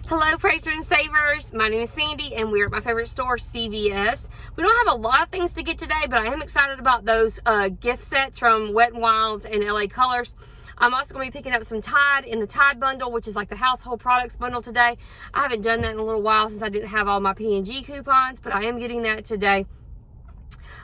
Hello, praisers and savers. My name is Sandy, and we're at my favorite store, CVS. We don't have a lot of things to get today, but I am excited about those gift sets from Wet n Wild and LA Colors. I'm also going to be picking up some Tide in the Tide bundle, which is like the household products bundle today. I haven't done that in a little while since I didn't have all my P&G coupons, but I am getting that today.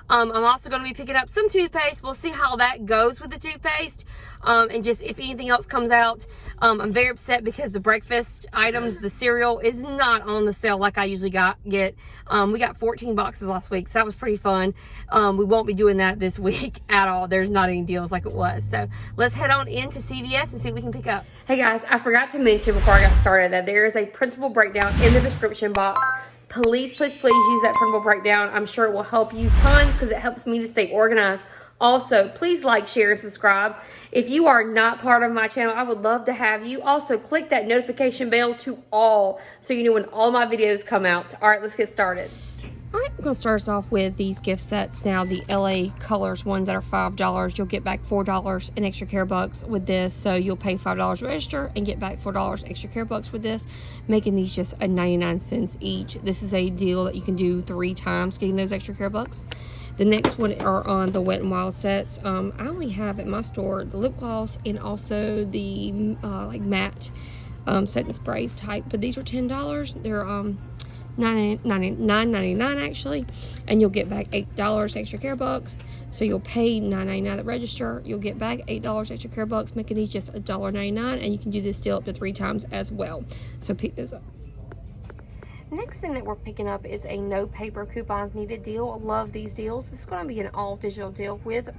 I'm also going to be picking up some toothpaste. We'll see how that goes with the toothpaste. And just if anything else comes out. I'm very upset because the breakfast items, the cereal, is not on the sale like I usually get. We got 14 boxes last week, so that was pretty fun. We won't be doing that this week at all. There's not any deals like it was. So let's head on into CVS and see what we can pick up. Hey guys, I forgot to mention before I got started that there is a principal breakdown in the description box. Please use that printable breakdown. I'm sure it will help you tons because it helps me to stay organized. Also, please like, share, and subscribe. If you are not part of my channel, I would love to have you. Also, click that notification bell to all so you know when all my videos come out. All right, let's get started. All right, I'm going to start us off with these gift sets. Now, the LA Colors ones that are $5, you'll get back $4 in extra care bucks with this. So you'll pay $5 register and get back $4 extra care bucks with this, making these just a 99 cents each. This is a deal that you can do 3 times, getting those extra care bucks. The next one are on the Wet n Wild sets. I only have at my store the lip gloss and also the like matte setting sprays type, but these were $10. They're $9.99 actually, and you'll get back $8 extra care bucks. So you'll pay $9.99 at register, you'll get back $8 extra care bucks, making these just $1.99, and you can do this deal up to 3 times as well. So pick those up. Next thing that we're picking up is a no paper coupons needed deal. I love these deals. This is going to be an all digital deal with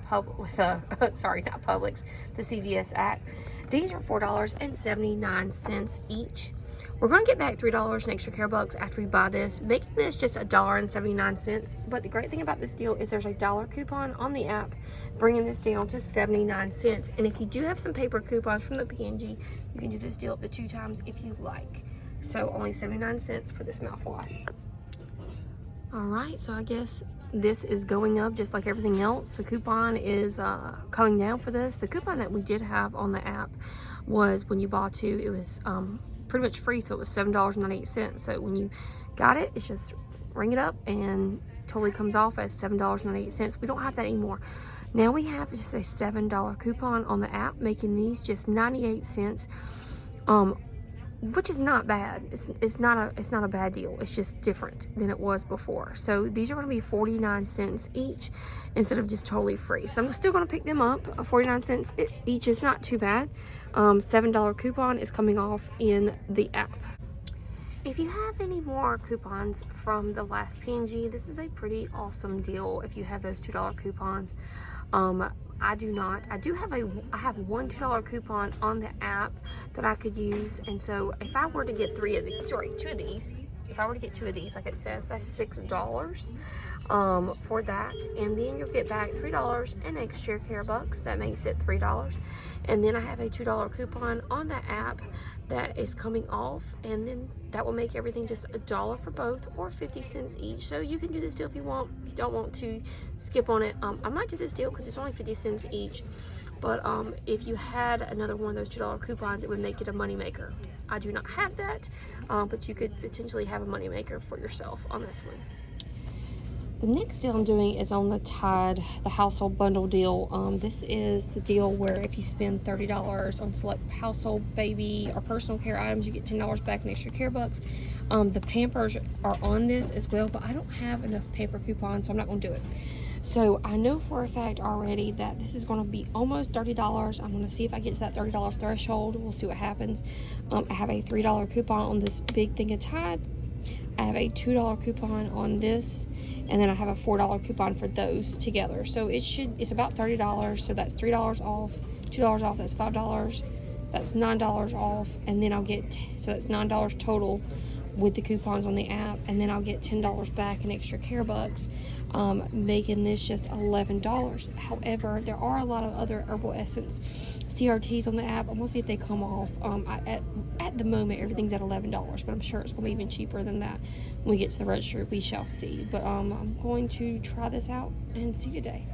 sorry, not Publix, the CVS app. These are $4.79 each. We're going to get back $3 in extra care bucks after we buy this, making this just $1.79. But the great thing about this deal is there's a $1 coupon on the app, bringing this down to 79 cents. And if you do have some paper coupons from the P&G, you can do this deal up to 2 times if you like. So only 79 cents for this mouthwash. All right, so I guess this is going up just like everything else. The coupon is coming down for this. The coupon that we did have on the app was when you bought 2, it was pretty much free, so it was $7.98. So when you got it, it's just ring it up and totally comes off as $7.98. We don't have that anymore. Now we have just a $7 coupon on the app, making these just 98 cents. Which is not bad. It's not a bad deal. It's just different than it was before. So these are going to be 49 cents each instead of just totally free. So I'm still going to pick them up. 49 cents each is not too bad. $7 coupon is coming off in the app. If you have any more coupons from the last P&G, this is a pretty awesome deal if you have those $2 coupons. I do not. I have one $2 coupon on the app that I could use, and so if I were to get 2 of these, if I were to get 2 of these, like it says, that's $6 for that, and then you'll get back $3 in extra care bucks. That makes it $3, and then I have a $2 coupon on the app that is coming off, and then that will make everything just $1 for both, or 50 cents each. So you can do this deal if you want. If you don't want to skip on it, I might do this deal because it's only 50 cents each. But if you had another one of those $2 coupons, it would make it a money maker. I do not have that, but you could potentially have a money maker for yourself on this one. The next deal I'm doing is on the Tide, the household bundle deal. This is the deal where if you spend $30 on select household, baby, or personal care items, you get $10 back in extra care bucks. The Pampers are on this as well, but I don't have enough paper coupons, so I'm not going to do it. So I know for a fact already that this is going to be almost $30. I'm going to see if I get to that $30 threshold. We'll see what happens. I have a $3 coupon on this big thing of Tide. I have a $2 coupon on this, and then I have a $4 coupon for those together. So it's about $30. So that's $3 off, $2 off, that's $5. That's $9 off, and then I'll get, so that's $9 total with the coupons on the app, and then I'll get $10 back in extra care bucks, making this just $11. However, there are a lot of other herbal essence CRTs on the app. I'm gonna see if they come off. At the moment, everything's at $11, but I'm sure it's gonna be even cheaper than that when we get to the register. We shall see. But I'm going to try this out and see today.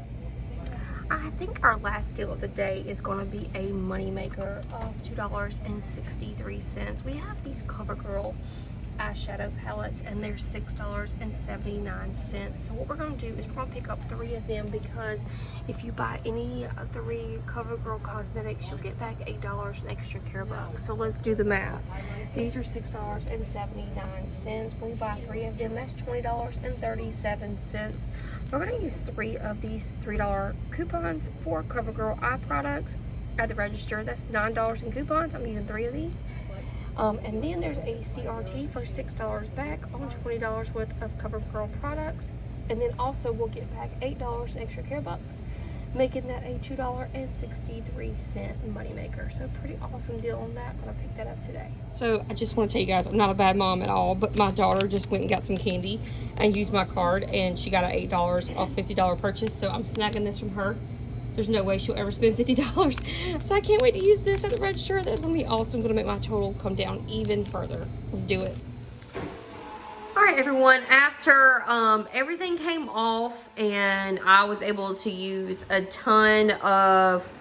I think our last deal of the day is going to be a moneymaker of $2.63. We have these CoverGirl eyeshadow palettes and they're $6.79. So what we're going to do is we're going to pick up 3 of them, because if you buy any 3 CoverGirl cosmetics, you'll get back $8 in extra care bucks. So let's do the math. These are $6.79. When we buy 3 of them, that's $20.37. We're going to use 3 of these $3 coupons for CoverGirl eye products at the register. That's $9 in coupons. I'm using 3 of these. And then there's a CRT for $6 back on $20 worth of CoverGirl products. And then also we'll get back $8 in extra care bucks, making that a $2.63 moneymaker. So pretty awesome deal on that. I'm gonna pick that up today. So I just want to tell you guys, I'm not a bad mom at all, but my daughter just went and got some candy and used my card, and she got an $8 off $50 purchase. So I'm snagging this from her. There's no way she'll ever spend $50. So I can't wait to use this at the register. That's gonna be awesome. Gonna make my total come down even further. Let's do it. All right, everyone, after everything came off and I was able to use a ton of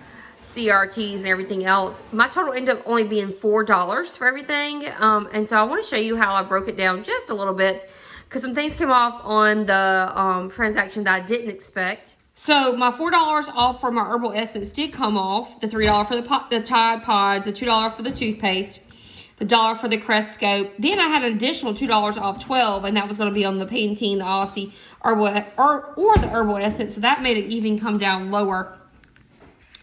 CRTs and everything else, my total ended up only being $4 for everything. And so I want to show you how I broke it down just a little bit, because some things came off on the transaction that I didn't expect. So my $4 off for my herbal essence did come off. The $3 for the Tide Pods, the $2 for the toothpaste, the $1 for the Cresco. Then I had an additional $2 off 12, and that was going to be on the Pantene, the Aussie, or the herbal essence. So that made it even come down lower.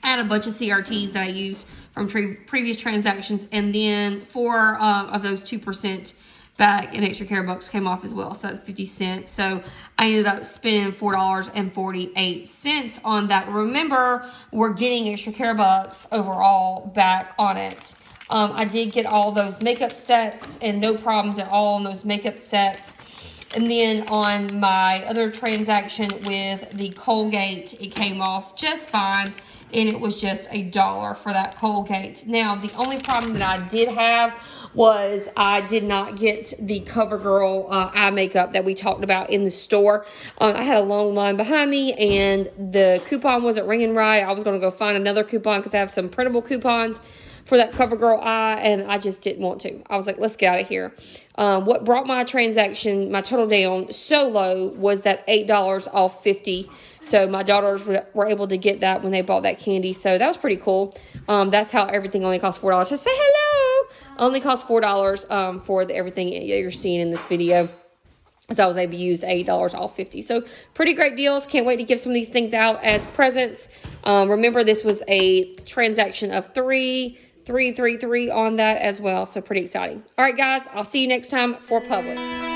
I had a bunch of CRTs that I used from previous transactions, and then 4 of those 2% back in extra care bucks came off as well. So that's 50 cents. So I ended up spending $4.48 on that. Remember, we're getting extra care bucks overall back on it. I did get all those makeup sets and no problems at all on those makeup sets. And then on my other transaction with the Colgate, it came off just fine. And it was just $1 for that Colgate. Now, the only problem that I did have was I did not get the CoverGirl eye makeup that we talked about in the store. I had a long line behind me, and the coupon wasn't ringing right. I was going to go find another coupon because I have some printable coupons for that CoverGirl eye, and I just didn't want to. I was like, let's get out of here. What brought my transaction, my total down so low, was that $8 off 50. So my daughters were able to get that when they bought that candy. So that was pretty cool. That's how everything only costs $4. So say hello. Only costs $4 for everything you're seeing in this video. So I was able to use $8 off 50. So pretty great deals. Can't wait to give some of these things out as presents. Remember, this was a transaction of 3 on that as well. So pretty exciting. All right, guys, I'll see you next time for Publix.